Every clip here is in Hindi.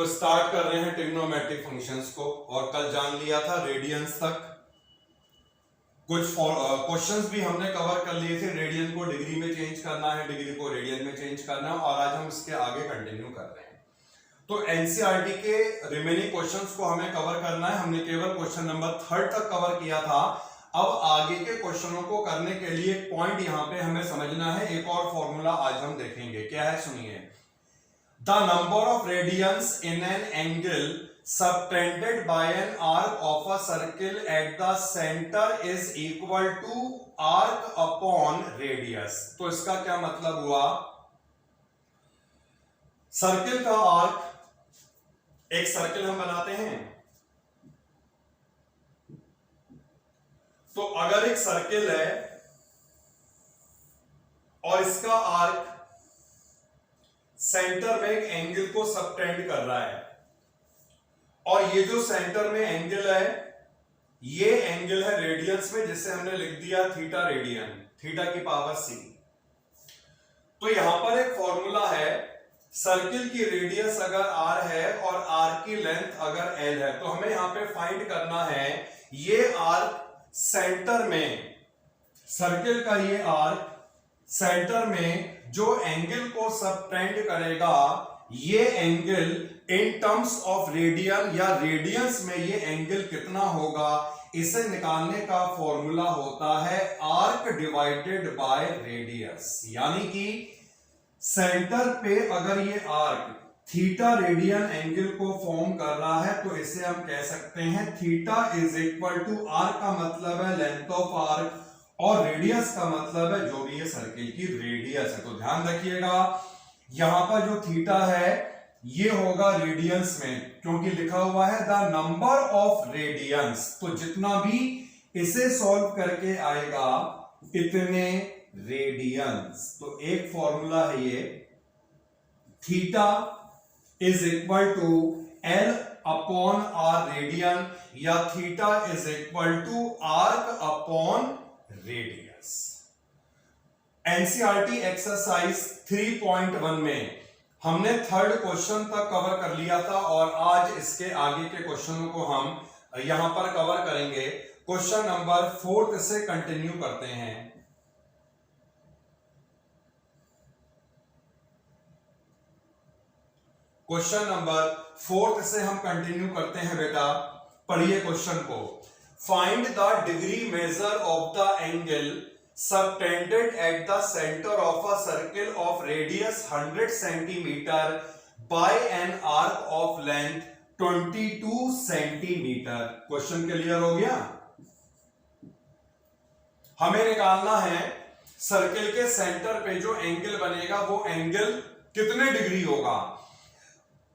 तो स्टार्ट कर रहे हैं ट्रिग्नोमेट्रिक फंक्शंस को। और कल जान लिया था रेडियंस तक, कुछ क्वेश्चंस भी हमने कवर कर लिए थे। रेडियन को डिग्री में चेंज करना है, डिग्री को रेडियन में चेंज करना है, और आज हम इसके आगे कंटिन्यू कर रहे हैं। तो एनसीईआरटी के रिमेनिंग क्वेश्चंस को हमें कवर करना है। हमने केवल क्वेश्चन नंबर 3 तक कवर किया था। अब आगे के क्वेश्चनों को करने के लिए एक पॉइंट यहां पे हमें समझना है। एक और फॉर्मूला आज हम देखेंगे, क्या है सुनिए। The number of radians in an angle subtended by an arc of a circle at the center is equal to arc upon radius। तो इसका क्या मतलब हुआ, सर्किल का आर्क, एक सर्किल हम बनाते हैं, तो अगर एक सर्किल है और इसका आर्क सेंटर में एक एंगल को सबटेंड कर रहा है, और ये जो सेंटर में एंगल है ये एंगल है रेडियंस में, जिसे हमने लिख दिया थीटा रेडियन, थीटा की पावर c। तो यहां पर एक फॉर्मूला है, सर्किल की रेडियस अगर r है और r की लेंथ अगर l है, तो हमें यहां पे फाइंड करना है ये आर्क सेंटर में, सर्किल का ये आर्क सेंटर में जो एंगल को सबटेंड करेगा, ये angle in terms of radian या रेडियंस में ये एंगल कितना होगा, इसे निकालने का फॉर्मूला होता है आर्क डिवाइडेड बाय रेडियस। यानी कि सेंटर पे अगर ये आर्क थीटा रेडियन एंगल को फॉर्म कर रहा है, तो इसे हम कह सकते हैं theta is equal to, arc का मतलब है लेंथ ऑफ आर्क और रेडियस का मतलब है जो भी ये सर्किल की रेडियस है। तो ध्यान रखिएगा यहां पर जो थीटा है ये होगा रेडियंस में, क्योंकि लिखा हुआ है द नंबर ऑफ रेडियंस। तो जितना भी इसे सॉल्व करके आएगा इतने रेडियंस। तो एक फॉर्मूला है ये, theta is equal to L upon R radian, या theta is equal to arc upon radius. NCERT exercise 3.1 में हमने 3rd क्वेश्चन तक कवर कर लिया था, और आज इसके आगे के क्वेश्चनों को हम यहां पर कवर करेंगे। क्वेश्चन नंबर 4 से कंटिन्यू करते हैं। क्वेश्चन नंबर 4 से हम कंटिन्यू करते हैं बेटा। पढ़िए क्वेश्चन को। Find the degree measure of the angle subtended at the center of a circle of radius 100 centimeter by an arc of length 22 centimeter। Question clear हो गया। हमें निकालना है सर्किल के सेंटर पे जो एंगल बनेगा वो एंगल कितने डिग्री होगा,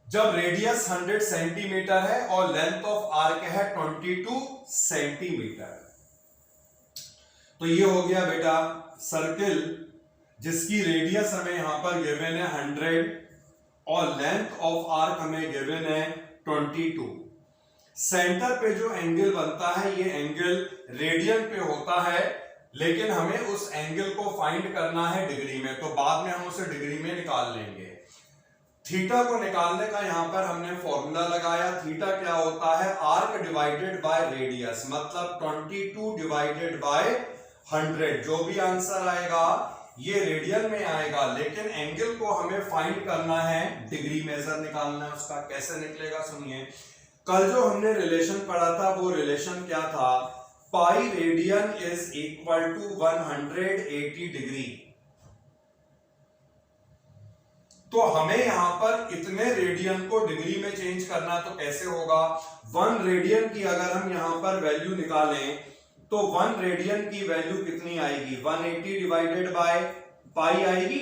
जब रेडियस 100 सेंटीमीटर है और लेंथ ऑफ आर्क है 22 सेंटीमीटर। तो ये हो गया बेटा सर्किल जिसकी रेडियस हमें यहां पर गिवन है 100 और लेंथ ऑफ आर्क हमें गिवन है 22। सेंटर पे जो एंगल बनता है ये एंगल रेडियन पे होता है, लेकिन हमें उस एंगल को फाइंड करना है डिग्री में, तो बाद में हम उसे डिग्री में निकाल लेंगे। थीटा को निकालने का यहां पर हमने फॉर्मूला लगाया। थीटा क्या होता है, आर्क डिवाइडेड बाय रेडियस, मतलब 22 डिवाइडेड बाय 100। जो भी आंसर आएगा ये रेडियन में आएगा, लेकिन एंगल को हमें फाइंड करना है, डिग्री मेजर निकालना है उसका। कैसे निकलेगा सुनिए। कल जो हमने रिलेशन पढ़ा था वो रिलेशन क्या था, pi radian is equal to 180 degree. तो हमें यहां पर इतने रेडियन को डिग्री में चेंज करना, तो कैसे होगा, 1 रेडियन की अगर हम यहां पर वैल्यू निकालें तो 1 रेडियन की वैल्यू कितनी आएगी, 180 डिवाइडेड बाय पाई आएगी।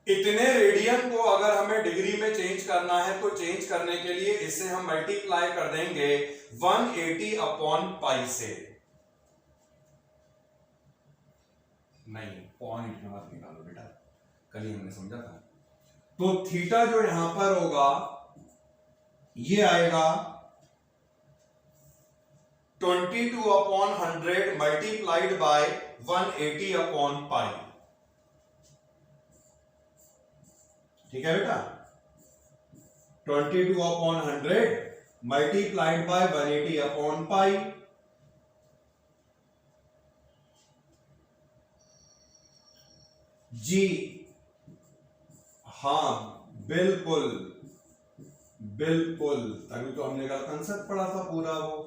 इतने रेडियन को अगर हमें डिग्री में चेंज करना है, तो चेंज करने के लिए इसे हम मल्टीप्लाई कर देंगे 180 अपॉन पाई से। नहीं, पॉइंट मत निकालो बेटा, कल ही हमने समझा था। तो थीटा जो यहां पर होगा ये आएगा 22 upon 100 multiplied by 180 upon pi. ठीक है बेटा, 22 upon 100 multiplied by 180 upon pi. जी हाँ बिल्कुल बिल्कुल, तभी तो हमने कल कंसेप्ट पढ़ा था पूरा। वो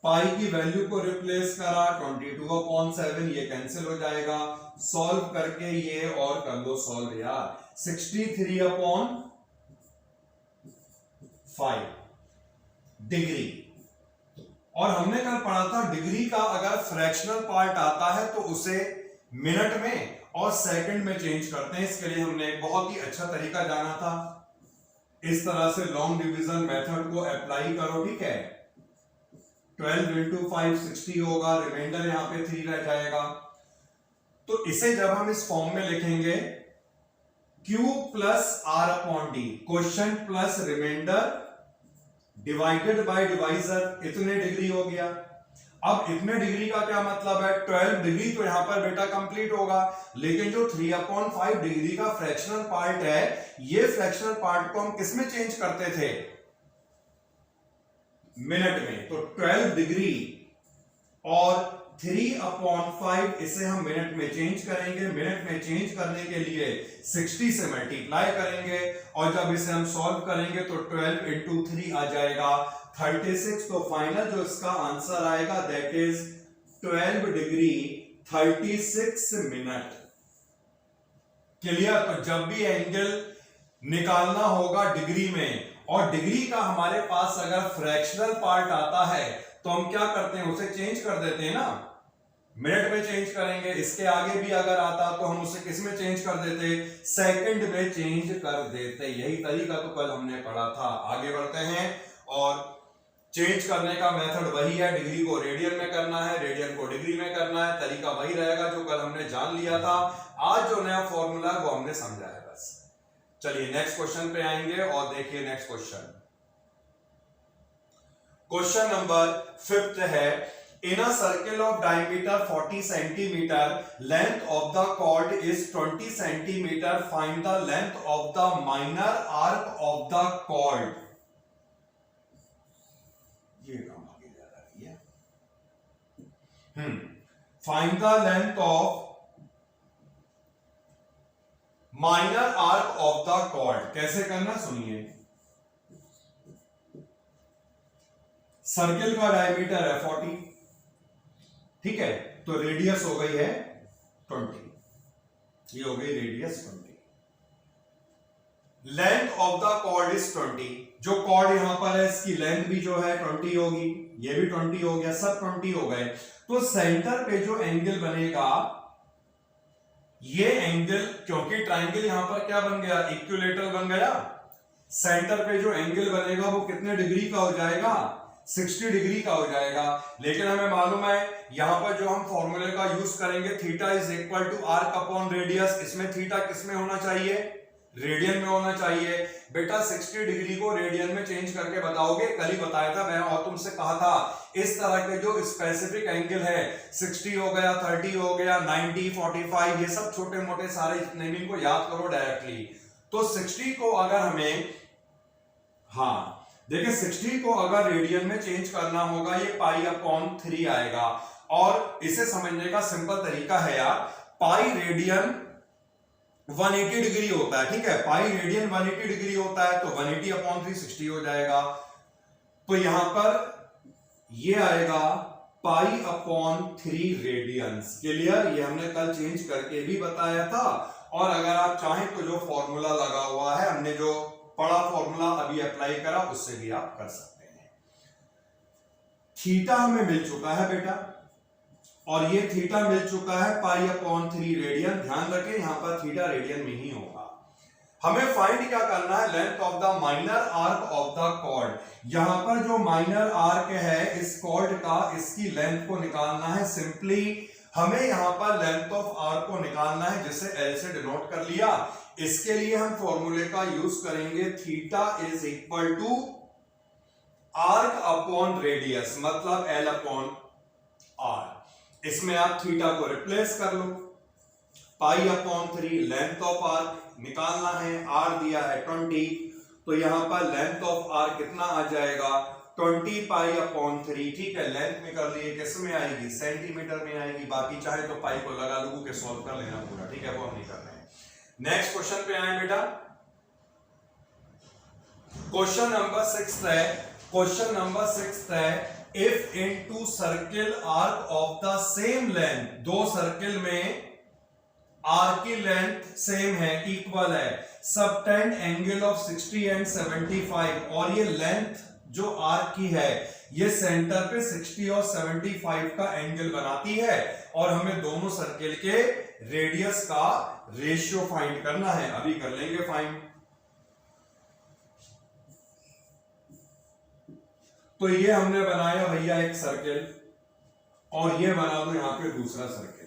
पाई की वैल्यू को रिप्लेस करा, 22 अपॉन 7 ये कैंसिल हो जाएगा, सॉल्व करके ये और कर लो सॉल्व यार, 63 अपॉन 5 डिग्री। और हमने कल पढ़ा था डिग्री का अगर फ्रैक्शनल पार्ट आता है तो उसे मिनट में और सेकंड में चेंज करते हैं। इसके लिए हमने एक बहुत ही अच्छा तरीका जाना था। इस तरह से लॉन्ग डिवीजन मेथड को अप्लाई करो, ठीक है। 12 इंटू 5 60 होगा, रिमाइंडर यहां पे 3 रह जाएगा। तो इसे जब हम इस फॉर्म में लिखेंगे Q plus R upon D, question plus remainder divided by divisor, इतने डिग्री हो गया। अब इतने डिग्री का क्या मतलब है, 12 डिग्री तो यहां पर बेटा कंप्लीट होगा, लेकिन जो 3/5 डिग्री का फ्रैक्शनल पार्ट है, ये फ्रैक्शनल पार्ट को हम किस में चेंज करते थे, मिनट में। तो 12 डिग्री और 3/5 इसे हम मिनट में चेंज करेंगे। मिनट में चेंज करने के लिए 60 से मल्टीप्लाई करेंगे, और जब इसे हम सॉल्व करेंगे तो 12 इंटू 3 आ जाएगा 36। तो फाइनल जो इसका आंसर आएगा that is 12 degree 36 minute. Clear. तो जब भी एंगल निकालना होगा डिग्री में, और डिग्री का हमारे पास अगर फ्रैक्शनल पार्ट आता है तो हम क्या करते हैं, उसे चेंज कर देते हैं ना, मिनट में चेंज करेंगे। इसके आगे भी अगर आता तो हम उसे किस में चेंज कर देते, सेकंड में चेंज कर देते। यही तरीका तो कल हमने पढ़ा था। आगे बढ़ते हैं, और चेंज करने का मेथड वही है, डिग्री को रेडियन में करना है, रेडियन को डिग्री में करना है, तरीका वही रहेगा जो कल हमने जान लिया था। आज जो नया फॉर्मूला है वो हमने समझा है बस। चलिए नेक्स्ट क्वेश्चन पे आएंगे, और देखिए नेक्स्ट क्वेश्चन, क्वेश्चन नंबर 5 है, in a circle of diameter 40 centimetre, length of the chord is 20 centimetre, find the length of the minor arc of the chord. ये काम आगे जा रही है। Find the length of minor arc of the chord. कैसे करना सुनिए, सर्किल का डायमीटर है 40, ठीक है, तो रेडियस हो गई है 20, ये हो गई radius 20। Length of the chord is 20, जो कॉर्ड यहां पर है इसकी लेंथ भी जो है 20 होगी, ये भी 20 हो गया, सब 20 हो गए। तो सेंटर पे जो एंगल बनेगा, ये एंगल, क्योंकि ट्रायंगल यहां पर क्या बन गया, इक्विलेटरल बन गया, सेंटर पे जो एंगल बनेगा वो कितने डिग्री का हो जाएगा, 60 डिग्री का हो जाएगा। लेकिन हमें मालूम है यहां पर जो हम फॉर्मूले का यूज करेंगे, theta is equal to arc upon radius, इसमें थीटा किस में होना चाहिए, रेडियन में होना चाहिए। बेटा 60 डिग्री को रेडियन में चेंज करके बताओगे, कल ही बताया था मैं और तुमसे कहा था, इस तरह के जो स्पेसिफिक एंगल है, 60 हो गया, 30 हो गया, 90, 45, ये सब छोटे मोटे सारे जितने भी, इनको याद करो डायरेक्टली। तो 60 को अगर हमें, हाँ देखिए 60 को अगर रेडियन में चेंज करना होगा, ये पाई अपॉन 3 आएगा। और इसे समझने का सिंपल तरीका है यार, पाई रेडियन 180 डिग्री होता है, ठीक है, पाई रेडियन 180 डिग्री होता है, तो 180 अपॉन 3 60 हो जाएगा। तो यहां पर ये आएगा पाई अपॉन 3 रेडियंस। क्लियर, ये हमने कल चेंज करके भी बताया था। और अगर आप चाहें तो जो फॉर्मूला लगा हुआ है, हमने जो पढ़ा फॉर्मूला अभी अप्लाई करा, उससे भी आप कर सकते हैं। थीटा हमें मिल चुका है बेटा, और ये थीटा मिल चुका है पाई अपॉन 3 रेडियन। ध्यान रखें यहां पर थीटा रेडियन में ही होगा। हमें फाइंड क्या करना है, length of the minor arc of the chord. यहां पर जो माइनर आर्क है इस कॉर्ड का, इसकी लेंथ को निकालना है। सिंपली हमें यहां पर लेंथ ऑफ आर्क को निकालना है, जिसे एल से डिनोट कर लिया। इसके लिए हम फॉर्मूले का यूज करेंगे, theta is equal to arc upon radius, मतलब एल अपॉन आर। इसमें आप थीटा को रिप्लेस कर लो, pi upon 3 length of arc निकालना है, आर दिया है 20, तो यहां पर लेंथ ऑफ आर्क कितना आ जाएगा 20 पाई अपॉन 3। ठीक है, लेंथ में कर लिए, किस में आएगी सेंटीमीटर में आएगी, बाकी चाहे तो पाई को लगा लोगों के सॉल्व कर लेना पूरा। ठीक है, वो हम नहीं कर रहे हैं। नेक्स्ट क्वेश्चन पे आए बेटा, क्वेश्चन नंबर 6 है। क्वेश्चन नंबर 6 है, if in two circle arc of the same length, दो सर्किल में आर्क की लेंथ सेम है, इक्वल है, सबटेंड एंगल ऑफ 60 एंड 75, और ये लेंथ जो आर्क की है ये सेंटर पे 60 और 75 का एंगल बनाती है, और हमें दोनों सर्किल के रेडियस का रेशियो फाइंड करना है। अभी कर लेंगे फाइंड। तो ये हमने बनाया भैया एक सर्किल, और ये बना दो यहां पे दूसरा सर्किल।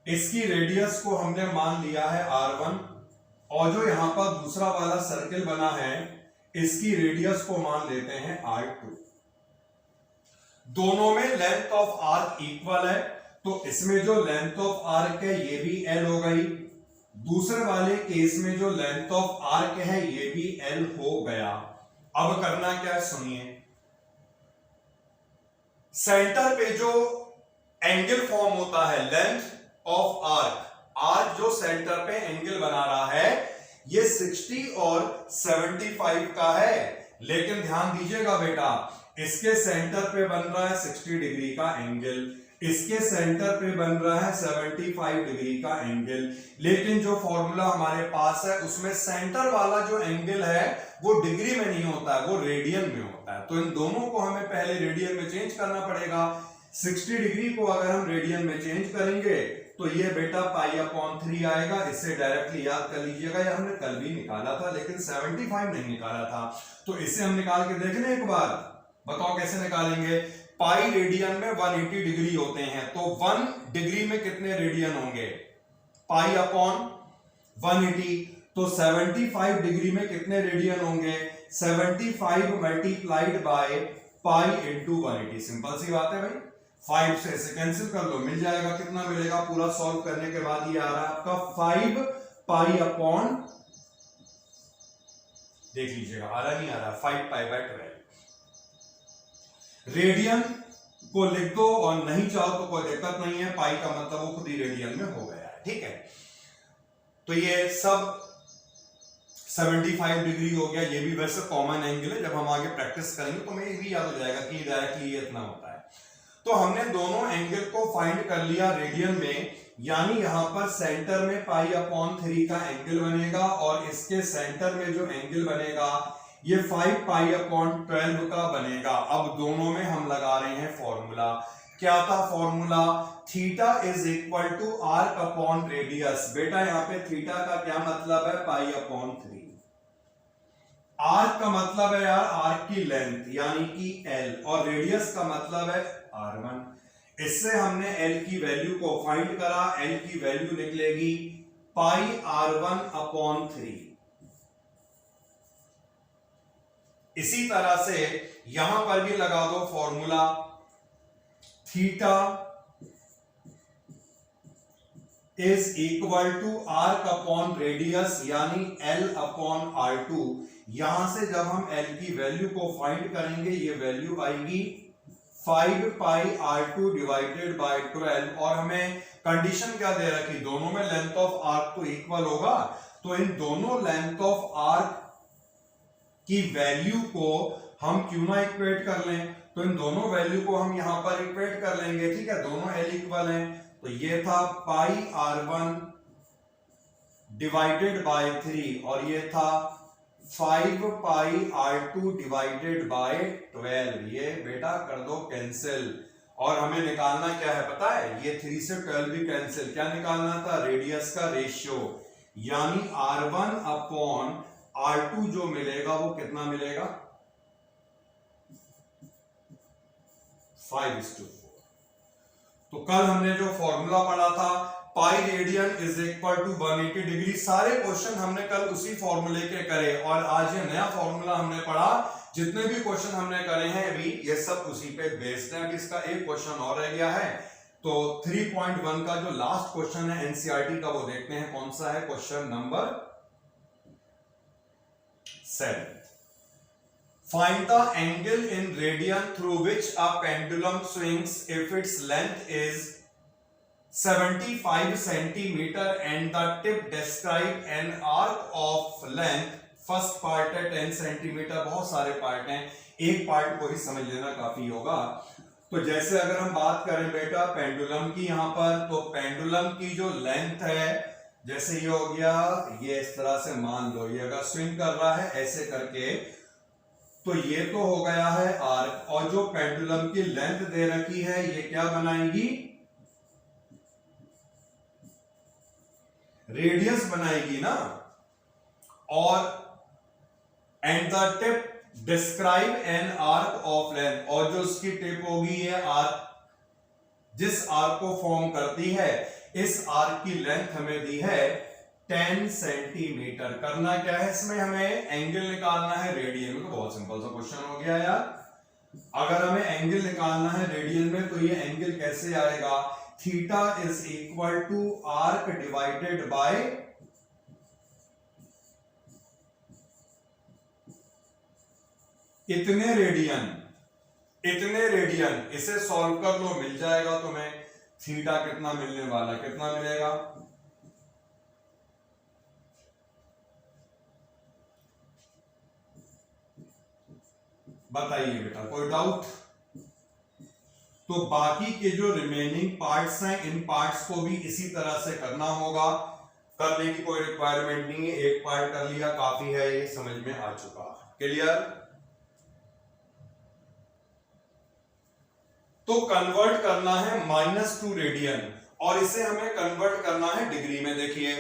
इसकी रेडियस को हमने मान लिया है R1, और जो यहां पर दूसरा वाला सर्किल बना है इसकी रेडियस को मान लेते हैं R2। दोनों में लेंथ ऑफ आर्क इक्वल है, तो इसमें जो लेंथ ऑफ आर्क है ये भी L हो गई, दूसरे वाले केस में जो लेंथ ऑफ आर्क है ये भी L हो गया। अब करना क्या है सुनिए, सेंटर पे जो एंगल फॉर्म होता है लेंथ ऑफ आर्क, आर्क जो सेंटर पे एंगल बना रहा है ये 60 और 75 का है, लेकिन ध्यान दीजिएगा बेटा, इसके सेंटर पे बन रहा है 60 डिग्री का एंगल, इसके सेंटर पे बन रहा है 75 डिग्री का एंगल, लेकिन जो फॉर्मूला हमारे पास है उसमें सेंटर वाला जो एंगल है वो डिग्री में नहीं होता है, वो रेडियन में होता है। तो इन दोनों को हमें पहले रेडियन में चेंज करना पड़ेगा। 60 डिग्री को अगर हम रेडियन में चेंज करेंगे तो ये बेटा पाई अपॉन 3 आएगा, इससे डायरेक्टली याद कर लीजिएगा, ये हमने कल भी निकाला था लेकिन 75 नहीं निकाला था, तो इसे हम निकाल के देख लें एक बार। बताओ कैसे निकालेंगे। पाई रेडियन में 180 डिग्री होते हैं, तो 1 डिग्री में कितने रेडियन होंगे, पाई अपॉन 180, तो 75 डिग्री में कितने रेडियन होंगे, 75 multiplied by pi into 180। Simple सी बात है भाई, 5 से इसे कैंसिल कर लो, मिल जाएगा, कितना मिलेगा, पूरा सॉल्व करने के बाद ये आ रहा है आपका 5 पाई अपॉन, देख लीजिएगा आ रहा नहीं आ रहा, 5 पाई बाय 12। रेडियन को लिख दो, और नहीं चाहो तो कोई दिक्कत नहीं है, पाई का मतलब वो खुद ही रेडियन में हो गया है। ठीक है, तो ये सब 75 डिग्री हो गया, ये भी वैसे कॉमन एंगल है, जब हम आगे प्रैक्टिस करेंगे तो हमें ये भी याद हो जाएगा कि डायरेक्टली ये इतना होता है। तो हमने दोनों एंगल को फाइंड कर लिया रेडियन में, यानी यहां पर सेंटर में पाई अपॉन 3 का एंगल बनेगा, और इसके सेंटर में जो एंगल बनेगा ये 5 पाई अपॉन 12 का बनेगा। अब दोनों में हम लगा रहे हैं फॉर्मूला। क्या था formula, theta is equal to arc upon radius. बेटा यहाँ पे थीटा का क्या मतलब है, पाई अपॉन 3। आर्क का मतलब है यार आर्क की लेंथ यानी कि L, और रेडियस का मतलब है R1। इससे हमने L की वैल्यू को फाइंड करा, L की वैल्यू निकलेगी पाई R1 अपॉन 3। इसी तरह से यहां पर भी लगा दो formula, theta is equal to arc upon radius यानी L अपॉन R2। यहां से जब हम L की वैल्यू को फाइंड करेंगे ये वैल्यू आएगी 5 पाई R2 डिवाइडेड बाय 12, और हमें कंडीशन क्या दे रखी, दोनों में लेंथ ऑफ आर्क तो इक्वल होगा, तो इन दोनों लेंथ ऑफ आर्क की वैल्यू को हम क्यों ना इक्वेट कर लें, तो इन दोनों वैल्यू को हम यहां पर इक्वेट कर लेंगे। ठीक है, दोनों L इक्वल हैं, तो ये था पाई R1 डिवाइडेड बाय 3, और ये था 5 पाई R2 डिवाइडेड बाय 12। ये बेटा कर दो कैंसिल, और हमें निकालना क्या है पता है, ये 3 से 12 भी कैंसिल, क्या निकालना था, रेडियस का रेशियो, यानी R1 अपॉन R2 जो मिलेगा वो कितना मिलेगा, 5:4। तो कल हमने जो फॉर्मूला पढ़ा था pi radian is equal to 180 degree, सारे क्वेश्चन हमने कल उसी फॉर्मूले के करे, और आज ये नया फॉर्मूला हमने पढ़ा जितने भी क्वेश्चन हमने करे हैं अभी ये सब उसी पे बेस्ड है। अभी इसका एक क्वेश्चन और रह गया है, तो 3.1 का जो लास्ट क्वेश्चन है एनसीईआरटी का वो देखते हैं कौन सा है। Question number 7, find the angle in radian through which a pendulum swings if its length is 75 centimetre and the tip describe an arc of length. First part है 10 सेंटीमीटर, बहुत सारे पार्ट हैं, एक पार्ट को ही समझ लेना काफी होगा। तो जैसे अगर हम बात करें बेटा पेंडुलम की यहां पर, तो पेंडुलम की जो लेंथ है, जैसे ये हो गया, ये इस तरह से मान लो, ये अगर स्विंग कर रहा है ऐसे करके, तो ये तो हो गया है आर्क, और जो पेंडुलम की लेंथ दे रखी है ये क्या बनाएगी, रेडियस बनाएगी ना। और and the tip describe an arc of length, और जो उसकी टिप होगी ये आर्क, जिस आर्क को फॉर्म करती है, इस आर्क की लेंथ हमें दी है 10 सेंटीमीटर। करना क्या है इसमें, हमें एंगल निकालना है रेडियन में। तो बहुत सिंपल सा क्वेश्चन हो गया यार। अगर हमें एंगल निकालना है रेडियन में तो ये एंगल कैसे आएगा, theta is equal to arc divided by इतने रेडियन, इतने रेडियन। इसे सॉल्व कर लो, मिल जाएगा तुम्हें थीटा कितना मिलने वाला, कितना मिलेगा, बताइए बेटा, कोई डाउट। तो बाकी के जो रिमेनिंग पार्ट्स हैं, इन पार्ट्स को भी इसी तरह से करना होगा, करने की कोई रिक्वायरमेंट नहीं है, एक पार्ट कर लिया काफी है, ये समझ में आ चुका। क्लियर। तो कन्वर्ट करना है -2 रेडियन, और इसे हमें कन्वर्ट करना है डिग्री में। देखिए,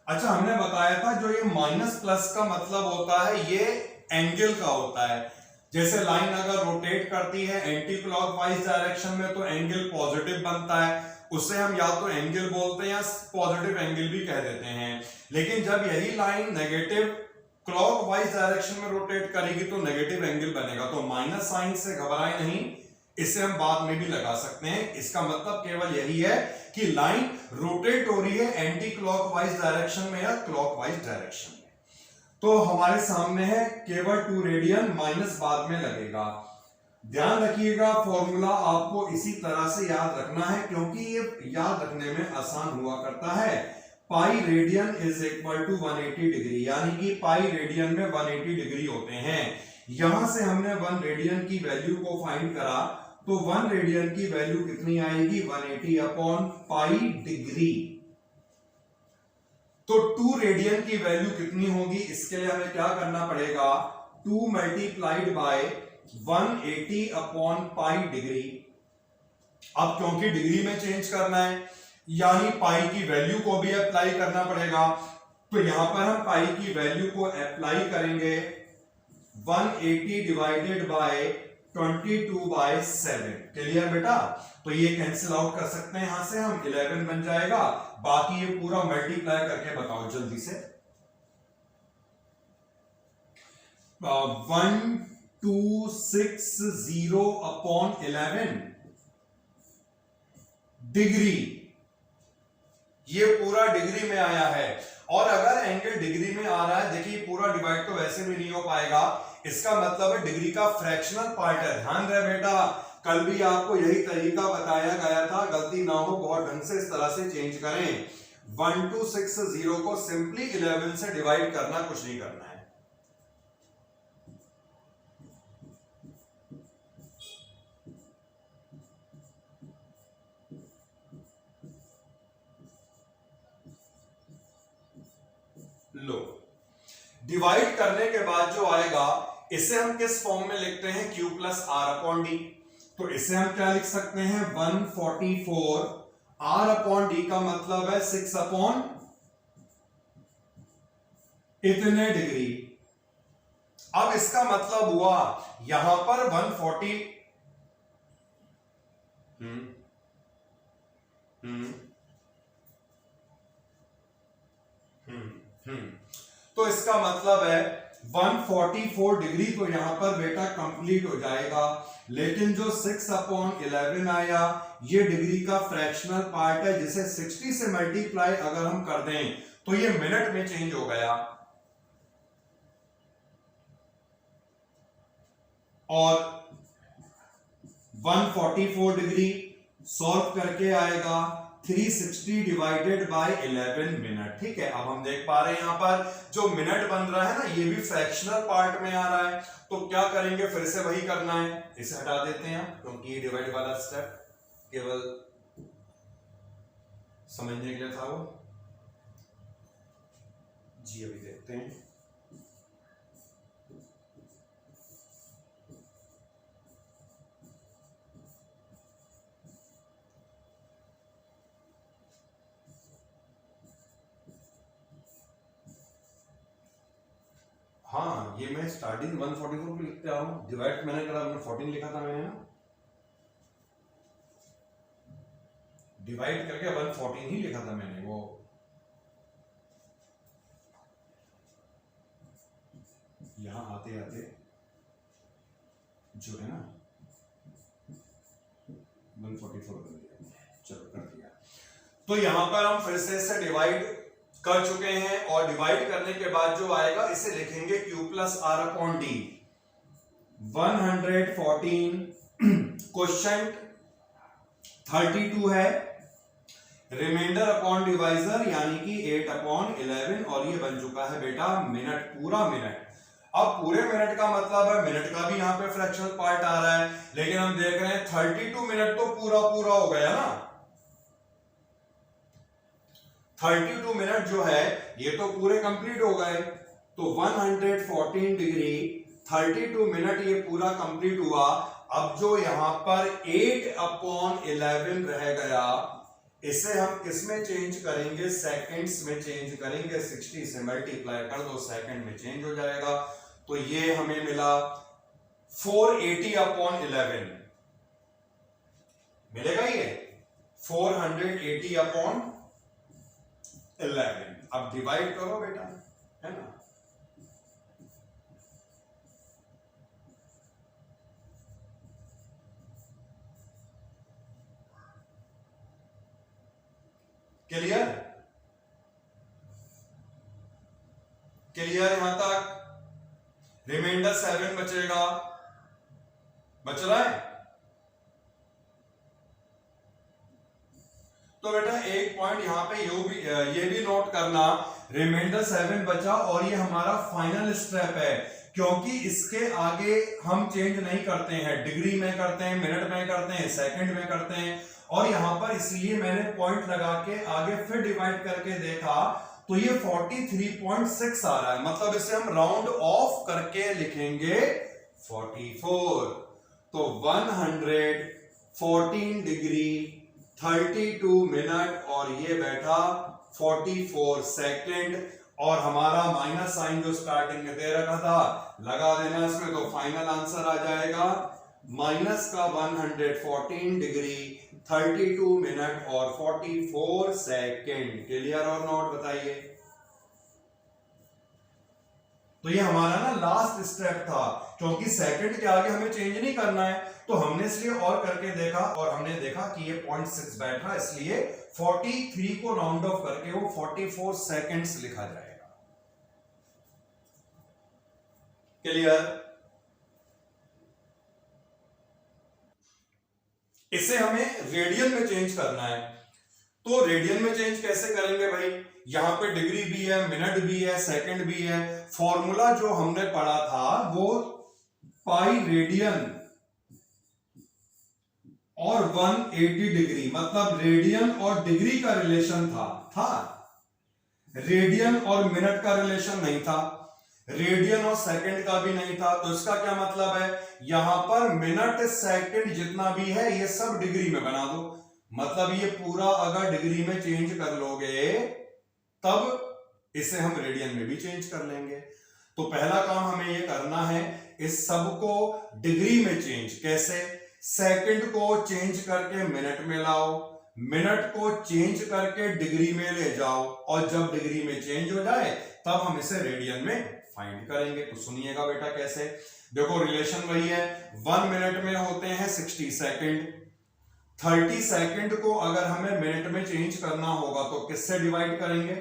अच्छा हमने बताया था जो ये माइनस प्लस का मतलब होता है ये एंगल का होता है। जैसे लाइन अगर रोटेट करती है एंटी क्लॉकवाइज डायरेक्शन में तो एंगल पॉजिटिव बनता है, उसे हम या तो एंगल बोलते हैं या पॉजिटिव एंगल भी कह देते हैं। लेकिन जब यही लाइन नेगेटिव क्लॉकवाइज डायरेक्शन में रोटेट करेगी तो नेगेटिव एंगल बनेगा। तो माइनस साइन से घबराए नहीं, इसे हम बाद में भी लगा सकते हैं। इसका मतलब केवल यही है कि लाइन रोटेट हो रही है एंटी क्लॉकवाइज डायरेक्शन में या क्लॉकवाइज डायरेक्शन में। तो हमारे सामने है केवल 2 रेडियन, माइनस बाद में लगेगा। ध्यान रखिएगा फॉर्मूला आपको इसी तरह से याद रखना है, क्योंकि ये याद रखने में आसान हुआ करता है। Pi radian is equal to 180 degree, यानी कि पाई रेडियन में 180 डिग्री होते हैं। यहां से हमने 1 रेडियन की वैल्यू को फाइंड करा, तो 1 रेडियन की वैल्यू कितनी आएगी, 180 अपॉन पाई डिग्री। तो 2 रेडियन की वैल्यू कितनी होगी, इसके लिए हमें क्या करना पड़ेगा, 2 multiplied by 180 upon pi degree. अब क्योंकि डिग्री में चेंज करना है, यानी पाई की वैल्यू को भी अप्लाई करना पड़ेगा। तो यहां पर हम पाई की वैल्यू को अप्लाई करेंगे, 180 डिवाइडेड बाय 22/7। क्लियर बेटा। तो ये कैंसिल आउट कर सकते हैं, यहां से हम 11 बन जाएगा। बाकी ये पूरा मल्टीप्लाई करके बताओ जल्दी से। 1260 अपॉन 11 डिग्री, ये पूरा डिग्री में आया है। और अगर एंगल डिग्री में आ रहा है, देखिए पूरा डिवाइड तो वैसे भी नहीं हो पाएगा, इसका मतलब है डिग्री का फ्रैक्शनल पार्ट है। ध्यान रहे बेटा, कल भी आपको यही तरीका बताया गया था, गलती ना हो बहुत ढंग से इस तरह से चेंज करें। 1260 को सिंपली 11 से डिवाइड करना, कुछ नहीं करना है। लो, डिवाइड करने के बाद जो आएगा इसे हम किस फॉर्म में लिखते हैं, Q plus R upon D. तो इसे हम क्या लिख सकते हैं, 144 आर अपॉन डी का मतलब है 6 अपॉन इतने डिग्री। अब इसका मतलब हुआ यहां पर 140 तो इसका मतलब है 144 डिग्री तो यहां पर बेटा कंप्लीट हो जाएगा, लेकिन जो 6/11 आया ये डिग्री का फ्रैक्शनल पार्ट है, जिसे 60 से मल्टीप्लाई अगर हम कर दें तो ये मिनट में चेंज हो गया, और 144 डिग्री सॉल्व करके आएगा 360 डिवाइडेड बाय 11 मिनट। ठीक है, अब हम देख पा रहे हैं यहां पर जो मिनट बन रहा है ना, ये भी फ्रैक्शनल पार्ट में आ रहा है, तो क्या करेंगे, फिर से वही करना है, इसे हटा देते हैं क्योंकि ये डिवाइड वाला स्टेप केवल समझने के लिए था वो जी। अभी देखते हैं, हाँ ये मैं स्टार्टिंग 144 पे लिखते आ रहा हूं, डिवाइड मैंने करा, 14 लिखा था मैंने ना, डिवाइड करके 114 ही लिखा था मैंने, वो यहां आते आते जो है ना 144 कर दिया, चलो कर दिया। तो यहां पर हम फिर से इसे डिवाइड कर चुके हैं, और डिवाइड करने के बाद जो आएगा इसे लिखेंगे Q plus R upon D. 114 question 32 है, रिमाइंडर अपॉन डिवाइजर यानी कि 8/11, और ये बन चुका है बेटा मिनट, पूरा मिनट। अब पूरे मिनट का मतलब है मिनट का भी यहां पे फ्रैक्शनल पार्ट आ रहा है, लेकिन हम देख रहे हैं 32 मिनट तो पूरा पूरा हो गया ना, 32 मिनट जो है ये तो पूरे कंप्लीट हो गए, तो 114 डिग्री 32 मिनट ये पूरा कंप्लीट हुआ। अब जो यहां पर 8/11 रह गया, इसे हम किस में चेंज करेंगे, सेकंड्स में चेंज करेंगे, 60 से मल्टीप्लाई कर दो, सेकंड में चेंज हो जाएगा, तो ये हमें मिला 480/11 मिलेगा, ये 480/11। अब डिवाइड करो बेटा, है ना, क्लियर, क्लियर यहां तक। रिमाइंडर 7 बचेगा, बच रहा है। तो बेटा एक पॉइंट यहां पे ये भी नोट करना, रिमाइंडर 7 बचा और ये हमारा फाइनल स्टेप है, क्योंकि इसके आगे हम चेंज नहीं करते हैं, डिग्री में करते हैं, मिनट में करते हैं, सेकंड में करते हैं, और यहां पर इसलिए मैंने पॉइंट लगा के आगे फिर डिवाइड करके देखा तो ये 43.6 आ रहा है, मतलब इसे हम राउंड ऑफ करके लिखेंगे 44। तो 114 डिग्री 32 मिनट और ये बैठा 44 सेकंड, और हमारा माइनस साइन जो स्टार्टिंग में दे रखा था लगा देना इसमें, तो फाइनल आंसर आ जाएगा माइनस का 114 डिग्री 32 मिनट और 44 सेकंड। क्लियर और नोट बताइए। तो ये हमारा ना लास्ट स्टेप था, क्योंकि सेकंड के आगे हमें चेंज नहीं करना है, तो हमने इसलिए और करके देखा और हमने देखा कि ये 0.6 बैठ रहा, इसलिए 43 को राउंड ऑफ करके वो 44 सेकंड्स लिखा जाएगा। क्लियर। इसे हमें रेडियन में चेंज करना है, तो रेडियन में चेंज कैसे करेंगे भाई, यहां पे डिग्री भी है, मिनट भी है, सेकंड भी है। फॉर्मूला जो हमने पढ़ा था वो पाई रेडियन और 180 डिग्री, मतलब रेडियन और डिग्री का रिलेशन था रेडियन और मिनट का रिलेशन नहीं था, रेडियन और सेकंड का भी नहीं था। तो इसका क्या मतलब है, यहां पर मिनट सेकंड जितना भी है ये सब डिग्री में बना दो, मतलब ये पूरा अगर डिग्री में चेंज कर लोगे तब इसे हम रेडियन में भी चेंज कर लेंगे। तो पहला काम हमें ये करना है, इस सब को डिग्री में चेंज। कैसे, सेकंड को चेंज करके मिनट में लाओ, मिनट को चेंज करके डिग्री में ले जाओ, और जब डिग्री में चेंज हो जाए तब हम इसे रेडियन में फाइंड करेंगे। तो सुनिएगा बेटा कैसे। देखो रिलेशन वही है, 1 मिनट में होते हैं 60 सेकंड। 30 सेकंड को अगर हमें मिनट में चेंज करना होगा तो किससे डिवाइड करेंगे?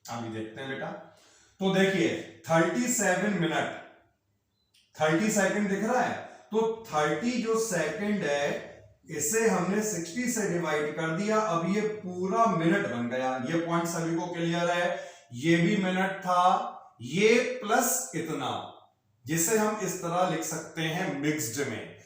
अभी देखते हैं बेटा। तो देखिए 37 मिनट 30 सेकंड दिख रहा है, तो 30 जो सेकंड है इसे हमने 60 से डिवाइड कर दिया। अब ये पूरा मिनट बन गया। ये पॉइंट सभी को क्लियर है? ये भी मिनट था, ये प्लस इतना, जिसे हम इस तरह लिख सकते हैं मिक्स्ड में।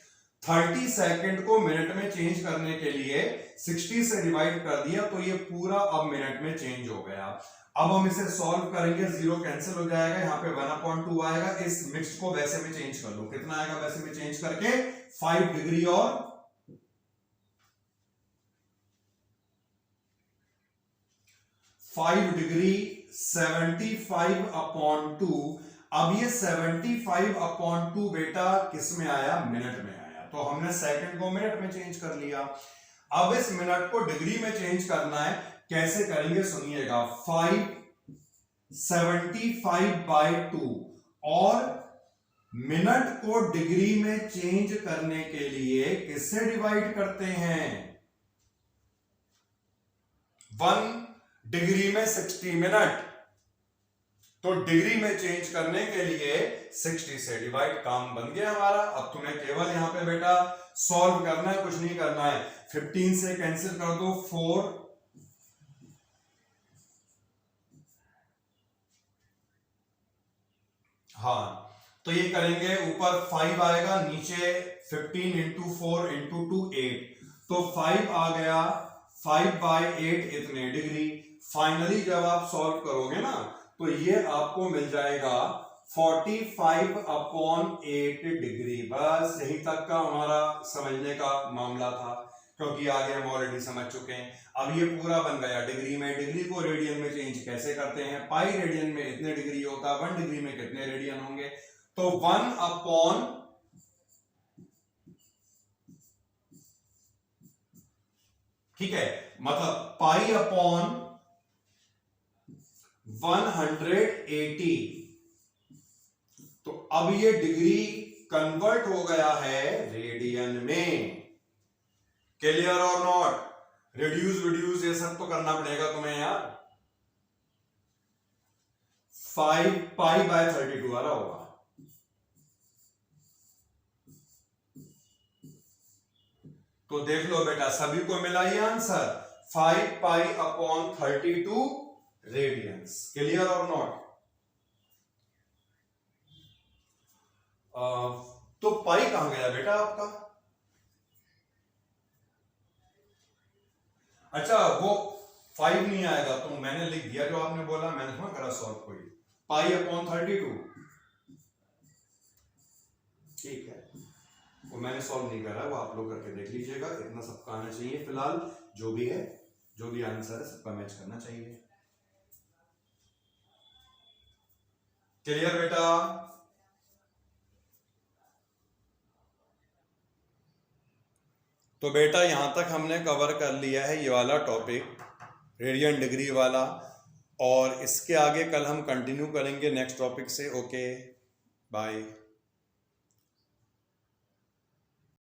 30 सेकंड को मिनट में चेंज करने के लिए 60 से डिवाइड कर दिया, तो ये पूरा अब मिनट में चेंज हो गया। अब हम इसे सॉल्व करेंगे, जीरो कैंसिल हो जाएगा, यहाँ पे 1/2 आएगा। इस मिक्स्ड को वैसे में चेंज कर लो, कितना आएगा वैसे में चेंज करके? 5 डिग्री और 5 डिग्री 75/2। अब ये 75/2 बेटा किस में आया? मिनट में आया। तो हमने सेकंड को मिनट में चेंज कर लिया। अब इस मिनट को डिग्री में चेंज करना है, कैसे करेंगे सुनिएगा। 575/2 और मिनट को डिग्री में चेंज करने के लिए किससे डिवाइड करते हैं? 1 डिग्री में 60 मिनट, तो डिग्री में चेंज करने के लिए 60 से डिवाइड, काम बन गया हमारा। अब तुम्हें केवल यहां पे बेटा सॉल्व करना है, कुछ नहीं करना है। 15 से कैंसिल कर दो, 4, हाँ तो ये करेंगे, ऊपर 5 आएगा, नीचे 15 इंटू 4 इंटू 2 8, तो 5 आ गया। 5/8 इतने डिग्री। फाइनली जब आप सॉल्व करोगे ना तो ये आपको मिल जाएगा 45/8 डिग्री। बस यही तक का हमारा समझने का मामला था, क्योंकि आगे हम ऑलरेडी समझ चुके हैं। अब ये पूरा बन गया डिग्री में। डिग्री को रेडियन में चेंज कैसे करते हैं? पाई रेडियन में इतने डिग्री होता है, 1 डिग्री में कितने रेडियन होंगे? तो 1/, ठीक है, मतलब π/180। तो अब ये डिग्री कन्वर्ट हो गया है रेडियन में। क्लियर और नॉट? रिड्यूस ये सब तो करना पड़ेगा तुम्हें यार। 5π/32 आ रहा होगा। तो देख लो बेटा, सभी को मिला ये आंसर, 5π/32 रेडियंस। क्लियर और नॉट? तो पाई कहां गया बेटा आपका? अच्छा, वो 5 नहीं आएगा तो मैंने लिख दिया जो आपने बोला, मैंने थोड़ा करा सॉल्व कोई। π/32, ठीक है, वो मैंने सॉल्व नहीं करा, वो आप लोग करके देख लीजिएगा। इतना सबका आना चाहिए फिलहाल, जो भी है, जो भी आंसर है सबका मैच करना चाहिए। क्लियर बेटा? तो बेटा यहां तक हमने कवर कर लिया है ये वाला टॉपिक, रेडियन डिग्री वाला, और इसके आगे कल हम कंटिन्यू करेंगे नेक्स्ट टॉपिक से। Okay, bye.